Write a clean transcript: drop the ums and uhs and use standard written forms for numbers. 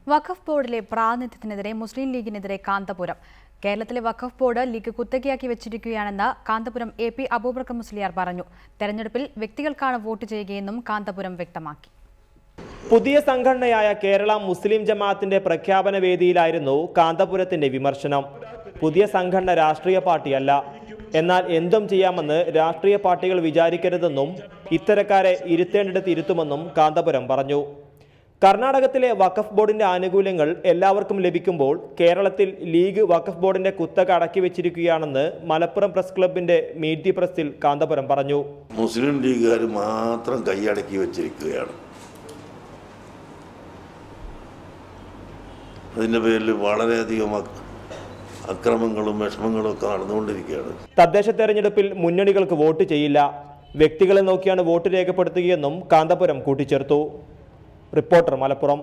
വഖഫ് ബോർഡിലെ പ്രാതിനിധ്യത്തിനെതിരെ മുസ്ലിം ലീഗിനെതിരെ കാന്തപുരം. കേരളത്തിലെ വഖഫ് ബോർഡ് ലീഗ് കുത്തകയാക്കി വെച്ചിരിക്കുകയാണെന്ന് കാന്തപുരം AP അബൂബക്കർ മുസ്ലിയാർ പറഞ്ഞു. തെരഞ്ഞെടുപ്പിൽ വ്യക്തികൾക്കാണ് വോട്ട് ചെയ്യുകയെന്നും കാന്തപുരം വ്യക്തമാക്കി. പുതിയ സംഘടനയായ കേരള മുസ്ലിം ജമാഅത്തിന്റെ പ്രഖ്യാപന വേദിയിലായിരുന്നു കാന്തപുരത്തിന്റെ വിമർശനം. പുതിയ സംഘടന രാഷ്ട്രീയ പാർട്ടിയല്ല, എന്നാൽ എന്തും ചെയ്യാമെന്ന് രാഷ്ട്രീയ പാർട്ടികൾ വിചാരിക്കരുതെന്നും ഇത്തരക്കാരെ ഇരുത്തേണ്ടിടത്ത് ഇരുത്തുമെന്നും കാന്തപുരം പറഞ്ഞു. കർണാടകത്തിലെ വഖഫ് ബോർഡിന്റെ ആനുകൂല്യങ്ങൾ എല്ലാവർക്കും ലഭിക്കുമ്പോൾ കേരളത്തിൽ ലീഗ് വഖഫ് ബോർഡിന്റെ കുത്തക അടക്കി വെച്ചിരിക്കുകയാണെന്ന് മലപ്പുറം പ്രസ് ക്ലബിന്റെ മീറ്റ് ദി പ്രസിൽ കാന്തപുരം പറഞ്ഞു. മുസ്ലിം ലീഗുകാർ മാത്രം കൈയടക്കി വെച്ചിരിക്കുകയാണ്. അതിന്റെ പേരിൽ വളരെയധികം അക്രമങ്ങളും വിഷമങ്ങളും ഒക്കെ നടന്നുകൊണ്ടിരിക്കുകയാണ്. തദ്ദേശ തെരഞ്ഞെടുപ്പിൽ മുന്നണികൾക്ക് വോട്ട് ചെയ്യില്ല, വ്യക്തികളെ നോക്കിയാണ് വോട്ട് രേഖപ്പെടുത്തുകയെന്നും കാന്തപുരം കൂട്ടിച്ചേർത്തു. റിപ്പോർട്ടർ, മലപ്പുറം.